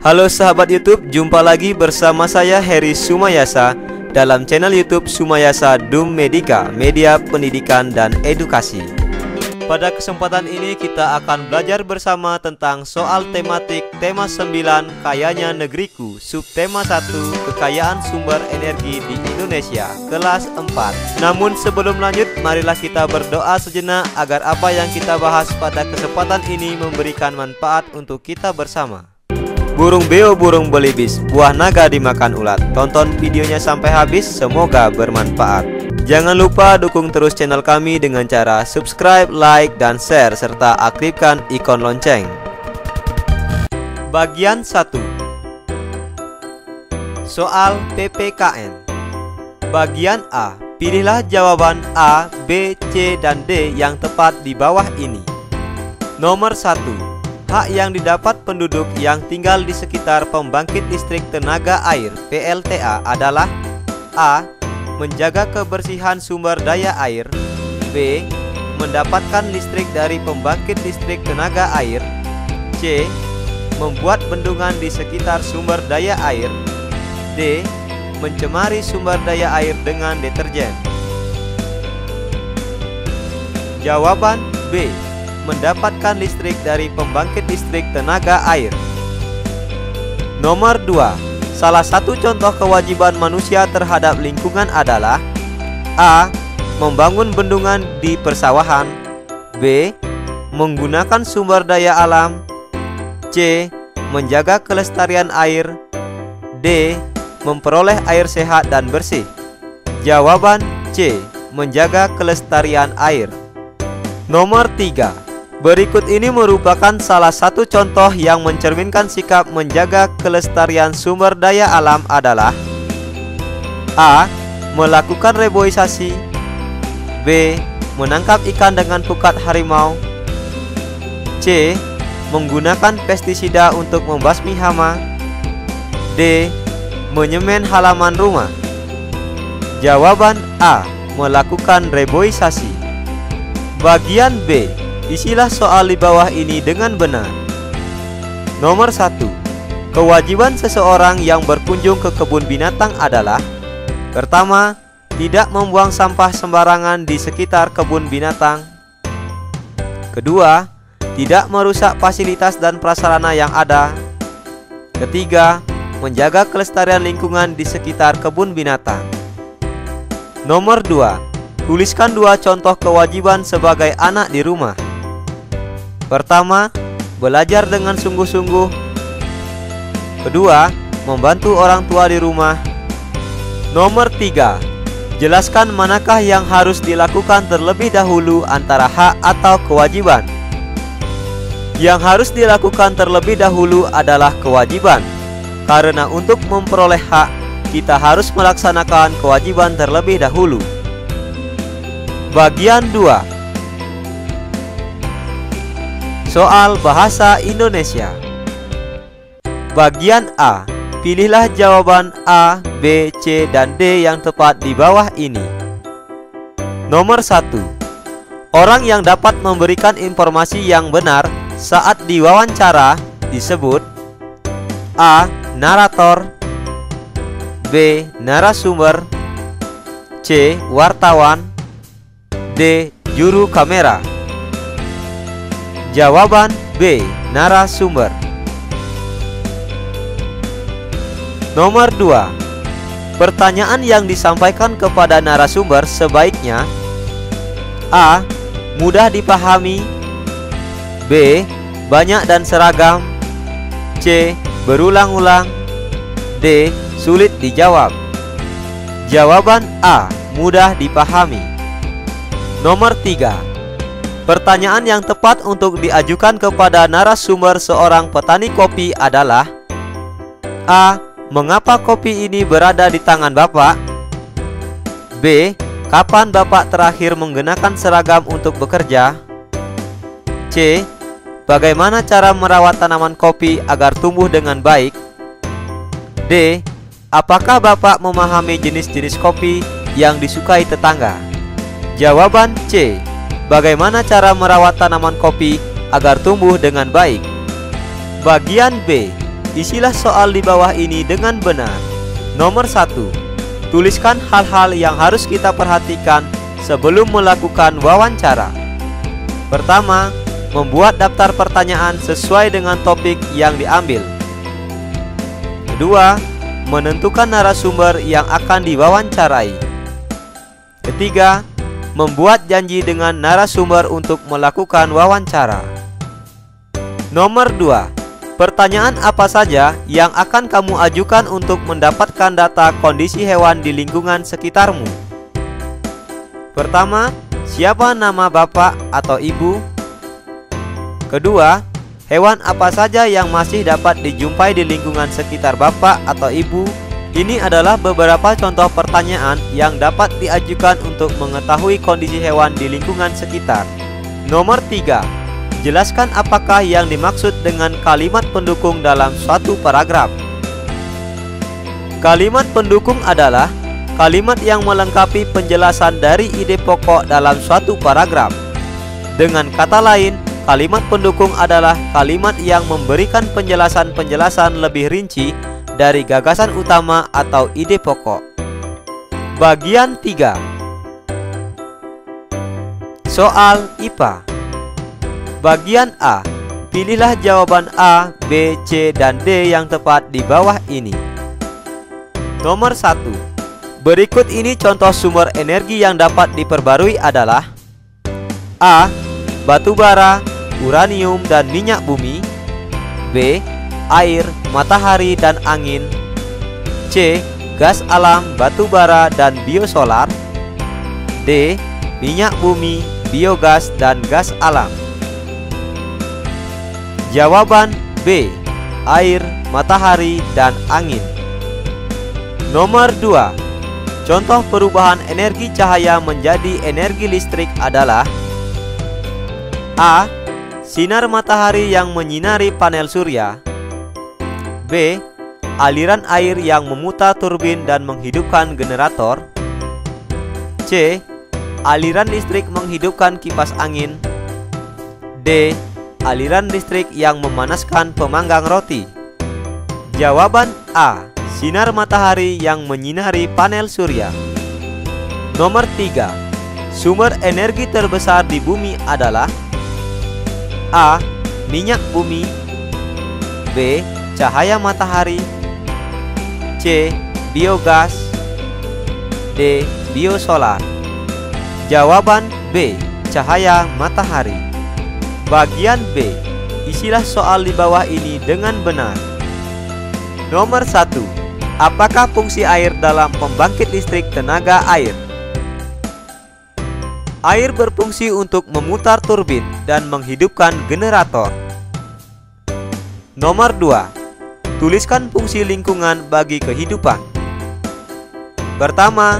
Halo sahabat YouTube, jumpa lagi bersama saya Heri Sumayasa dalam channel YouTube Sumayasa Dum Medika, media pendidikan dan edukasi. Pada kesempatan ini kita akan belajar bersama tentang soal tematik tema 9 Kayanya Negeriku, subtema 1 Kekayaan Sumber Energi di Indonesia, kelas 4. Namun sebelum lanjut, marilah kita berdoa sejenak agar apa yang kita bahas pada kesempatan ini memberikan manfaat untuk kita bersama. Burung beo burung belibis, buah naga dimakan ulat. Tonton videonya sampai habis, semoga bermanfaat. Jangan lupa dukung terus channel kami dengan cara subscribe, like, dan share, serta aktifkan ikon lonceng. Bagian 1. Soal PPKN. Bagian A. Pilihlah jawaban A, B, C, dan D yang tepat di bawah ini. Nomor 1. Hak yang didapat penduduk yang tinggal di sekitar pembangkit listrik tenaga air (PLTA) adalah A. Menjaga kebersihan sumber daya air. B. Mendapatkan listrik dari pembangkit listrik tenaga air. C. Membuat bendungan di sekitar sumber daya air. D. Mencemari sumber daya air dengan deterjen. Jawaban B. Mendapatkan listrik dari pembangkit listrik tenaga air. Nomor 2. Salah satu contoh kewajiban manusia terhadap lingkungan adalah A. Membangun bendungan di persawahan. B. Menggunakan sumber daya alam. C. Menjaga kelestarian air. D. Memperoleh air sehat dan bersih. Jawaban C. Menjaga kelestarian air. Nomor 3. Berikut ini merupakan salah satu contoh yang mencerminkan sikap menjaga kelestarian sumber daya alam adalah A. Melakukan reboisasi. B. Menangkap ikan dengan pukat harimau. C. Menggunakan pestisida untuk membasmi hama. D. Menyemen halaman rumah. Jawaban A. Melakukan reboisasi. Bagian B. Isilah soal di bawah ini dengan benar. Nomor 1. Kewajiban seseorang yang berkunjung ke kebun binatang adalah: pertama, tidak membuang sampah sembarangan di sekitar kebun binatang. Kedua, tidak merusak fasilitas dan prasarana yang ada. Ketiga, menjaga kelestarian lingkungan di sekitar kebun binatang. Nomor 2. Tuliskan 2 contoh kewajiban sebagai anak di rumah. Pertama, belajar dengan sungguh-sungguh. Kedua, membantu orang tua di rumah. Nomor 3. Jelaskan manakah yang harus dilakukan terlebih dahulu antara hak atau kewajiban. Yang harus dilakukan terlebih dahulu adalah kewajiban, karena untuk memperoleh hak, kita harus melaksanakan kewajiban terlebih dahulu. Bagian 2. Soal bahasa Indonesia. Bagian A. Pilihlah jawaban A, B, C, dan D yang tepat di bawah ini. Nomor 1. Orang yang dapat memberikan informasi yang benar saat diwawancara disebut A. Narator. B. Narasumber. C. Wartawan. D. Juru kamera. Jawaban B. Narasumber. Nomor 2. Pertanyaan yang disampaikan kepada narasumber sebaiknya A. Mudah dipahami. B. Banyak dan seragam. C. Berulang-ulang. D. Sulit dijawab. Jawaban A. Mudah dipahami. Nomor 3. Pertanyaan yang tepat untuk diajukan kepada narasumber seorang petani kopi adalah A. Mengapa kopi ini berada di tangan Bapak? B. Kapan Bapak terakhir menggunakan seragam untuk bekerja? C. Bagaimana cara merawat tanaman kopi agar tumbuh dengan baik? D. Apakah Bapak memahami jenis-jenis kopi yang disukai tetangga? Jawaban C. Bagaimana cara merawat tanaman kopi agar tumbuh dengan baik? Bagian B. Isilah soal di bawah ini dengan benar. Nomor 1. Tuliskan hal-hal yang harus kita perhatikan sebelum melakukan wawancara. Pertama, membuat daftar pertanyaan sesuai dengan topik yang diambil. Kedua, menentukan narasumber yang akan diwawancarai. Ketiga, membuat janji dengan narasumber untuk melakukan wawancara. Nomor 2. Pertanyaan apa saja yang akan kamu ajukan untuk mendapatkan data kondisi hewan di lingkungan sekitarmu? Pertama, siapa nama bapak atau ibu? Kedua, hewan apa saja yang masih dapat dijumpai di lingkungan sekitar bapak atau ibu? Ini adalah beberapa contoh pertanyaan yang dapat diajukan untuk mengetahui kondisi hewan di lingkungan sekitar. Nomor 3. Jelaskan apakah yang dimaksud dengan kalimat pendukung dalam suatu paragraf. Kalimat pendukung adalah kalimat yang melengkapi penjelasan dari ide pokok dalam suatu paragraf. Dengan kata lain, kalimat pendukung adalah kalimat yang memberikan penjelasan-penjelasan lebih rinci dari gagasan utama atau ide pokok. Bagian 3. Soal IPA. Bagian A. Pilihlah jawaban A, B, C, dan D yang tepat di bawah ini. Nomor 1. Berikut ini contoh sumber energi yang dapat diperbarui adalah A. Batu bara, uranium, dan minyak bumi. B. Air, matahari, dan angin. C. Gas alam, batu bara, dan biosolar. D. Minyak bumi, biogas, dan gas alam. Jawaban B. Air, matahari, dan angin. Nomor 2. Contoh perubahan energi cahaya menjadi energi listrik adalah A. Sinar matahari yang menyinari panel surya. B. Aliran air yang memutar turbin dan menghidupkan generator. C. Aliran listrik menghidupkan kipas angin. D. Aliran listrik yang memanaskan pemanggang roti. Jawaban A. Sinar matahari yang menyinari panel surya. Nomor 3. Sumber energi terbesar di bumi adalah A. Minyak bumi. B. Cahaya matahari. C. Biogas. D. Biosolar. Jawaban B. Cahaya matahari. Bagian B. Isilah soal di bawah ini dengan benar. Nomor 1. Apakah fungsi air dalam pembangkit listrik tenaga air? Air berfungsi untuk memutar turbin dan menghidupkan generator. Nomor 2. Tuliskan fungsi lingkungan bagi kehidupan. Pertama,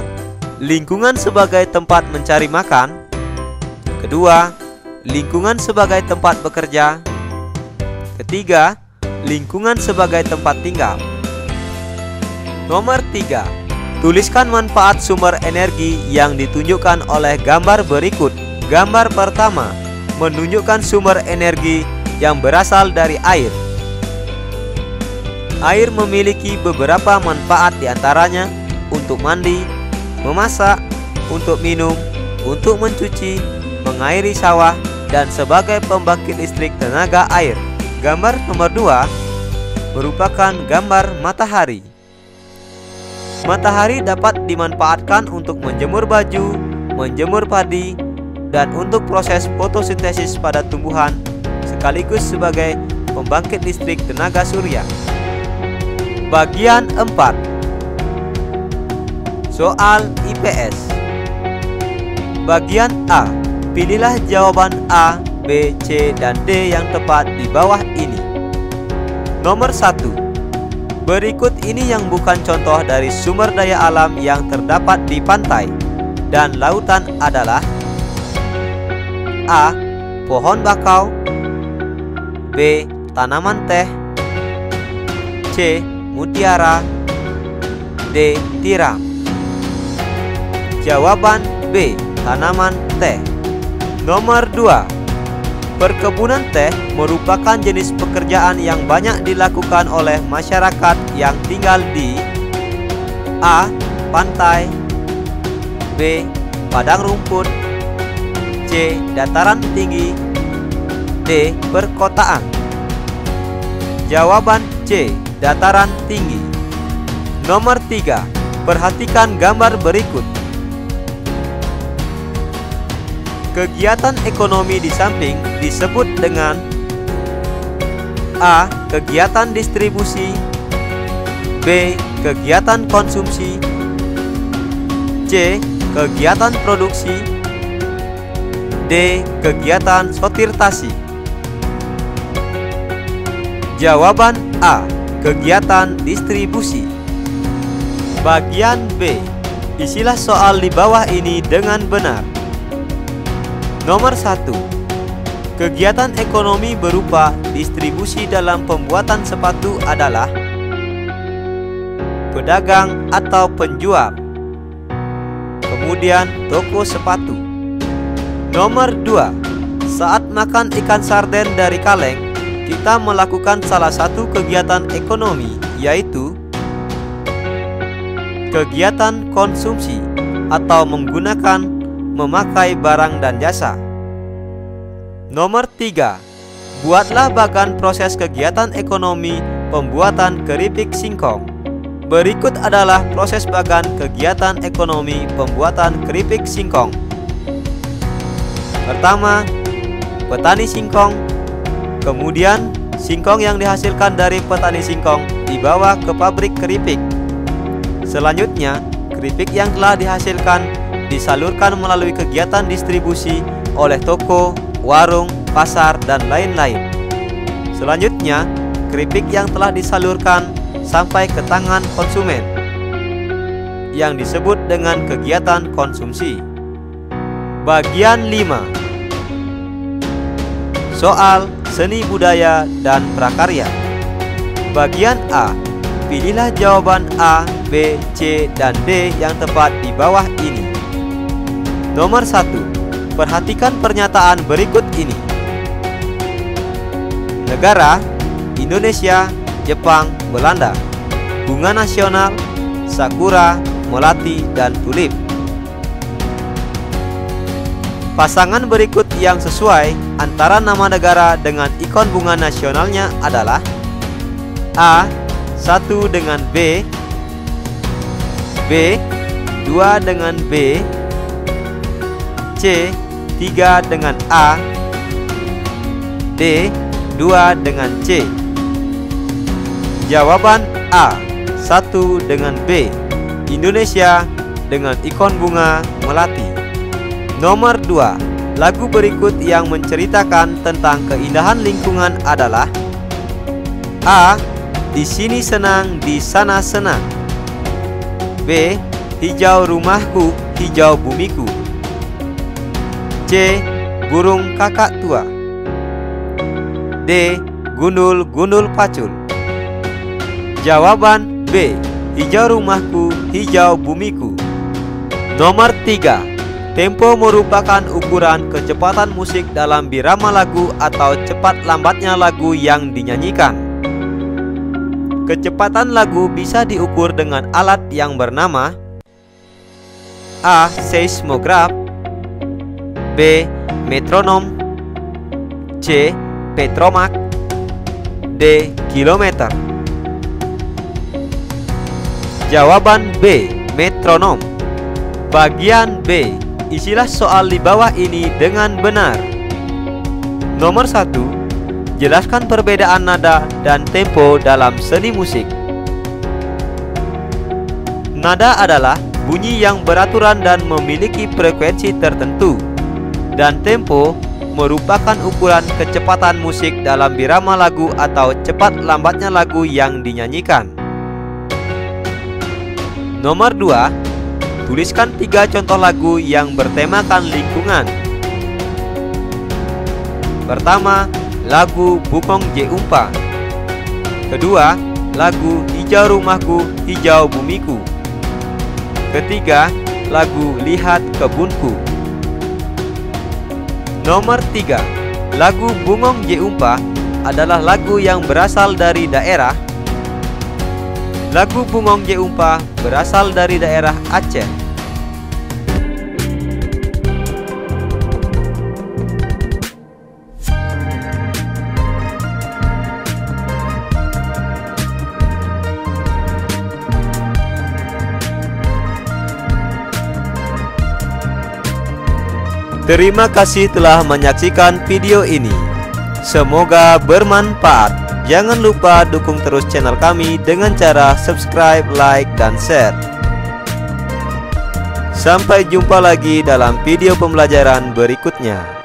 lingkungan sebagai tempat mencari makan. Kedua, lingkungan sebagai tempat bekerja. Ketiga, lingkungan sebagai tempat tinggal. Nomor 3. Tuliskan manfaat sumber energi yang ditunjukkan oleh gambar berikut. Gambar pertama menunjukkan sumber energi yang berasal dari air. Air memiliki beberapa manfaat, diantaranya untuk mandi, memasak, untuk minum, untuk mencuci, mengairi sawah, dan sebagai pembangkit listrik tenaga air. Gambar nomor 2 merupakan gambar matahari. Matahari dapat dimanfaatkan untuk menjemur baju, menjemur padi, dan untuk proses fotosintesis pada tumbuhan, sekaligus sebagai pembangkit listrik tenaga surya. Bagian 4. Soal IPS. Bagian A. Pilihlah jawaban A, B, C, dan D yang tepat di bawah ini. Nomor 1. Berikut ini yang bukan contoh dari sumber daya alam yang terdapat di pantai dan lautan adalah A. Pohon bakau. B. Tanaman teh. C. Mutiara. D. Tiram. Jawaban B. Tanaman teh. Nomor 2. Perkebunan teh merupakan jenis pekerjaan yang banyak dilakukan oleh masyarakat yang tinggal di A. Pantai, B. Padang rumput, C. Dataran tinggi, D. Perkotaan. Jawaban C. Dataran tinggi. Nomor 3. Perhatikan gambar berikut. Kegiatan ekonomi di samping disebut dengan A. Kegiatan distribusi, B. Kegiatan konsumsi, C. Kegiatan produksi, D. Kegiatan sortirtasi. Jawaban A. Kegiatan distribusi. Bagian B. Isilah soal di bawah ini dengan benar. Nomor 1. Kegiatan ekonomi berupa distribusi dalam pembuatan sepatu adalah pedagang atau penjual, kemudian toko sepatu. Nomor 2. Saat makan ikan sarden dari kaleng, kita melakukan salah satu kegiatan ekonomi, yaitu kegiatan konsumsi atau memakai barang dan jasa. Nomor 3. Buatlah bagan proses kegiatan ekonomi pembuatan keripik singkong. Berikut adalah proses bagan kegiatan ekonomi pembuatan keripik singkong. Pertama, petani singkong. Kemudian, singkong yang dihasilkan dari petani singkong dibawa ke pabrik keripik. Selanjutnya, keripik yang telah dihasilkan disalurkan melalui kegiatan distribusi oleh toko, warung, pasar, dan lain-lain. Selanjutnya, keripik yang telah disalurkan sampai ke tangan konsumen, yang disebut dengan kegiatan konsumsi. Bagian 5. Soal seni budaya dan prakarya. Bagian A. Pilihlah jawaban A, B, C, dan D yang tepat di bawah ini. Nomor 1. Perhatikan pernyataan berikut ini. Negara: Indonesia, Jepang, Belanda. Bunga nasional: sakura, melati, dan tulip. Pasangan berikut yang sesuai antara nama negara dengan ikon bunga nasionalnya adalah A. 1 dengan B, B. 2 dengan B, C. 3 dengan A, D. 2 dengan C. Jawaban A. 1 dengan B, Indonesia dengan ikon bunga melati. Nomor 2. Lagu berikut yang menceritakan tentang keindahan lingkungan adalah A. Di sini senang, di sana senang, B. Hijau rumahku, hijau bumiku, C. Burung kakak tua, D. Gundul-gundul pacul. Jawaban B. Hijau rumahku, hijau bumiku. Nomor 3. Tempo merupakan ukuran kecepatan musik dalam birama lagu atau cepat lambatnya lagu yang dinyanyikan. Kecepatan lagu bisa diukur dengan alat yang bernama A. Seismograf, B. Metronom, C. Petromak, D. Kilometer. Jawaban B. Metronom. Bagian B. Isilah soal di bawah ini dengan benar. Nomor 1. Jelaskan perbedaan nada dan tempo dalam seni musik. Nada adalah bunyi yang beraturan dan memiliki frekuensi tertentu, dan tempo merupakan ukuran kecepatan musik dalam birama lagu atau cepat lambatnya lagu yang dinyanyikan. Nomor 2. Tuliskan 3 contoh lagu yang bertemakan lingkungan. Pertama, lagu Bukong Je Umpa. Kedua, lagu Hijau Rumahku, Hijau Bumiku. Ketiga, lagu Lihat Kebunku. Nomor 3. Lagu Bungong Je Umpah adalah lagu yang berasal dari daerah. Lagu Bungong Je Umpah berasal dari daerah Aceh. Terima kasih telah menyaksikan video ini. Semoga bermanfaat. Jangan lupa dukung terus channel kami dengan cara subscribe, like, dan share. Sampai jumpa lagi dalam video pembelajaran berikutnya.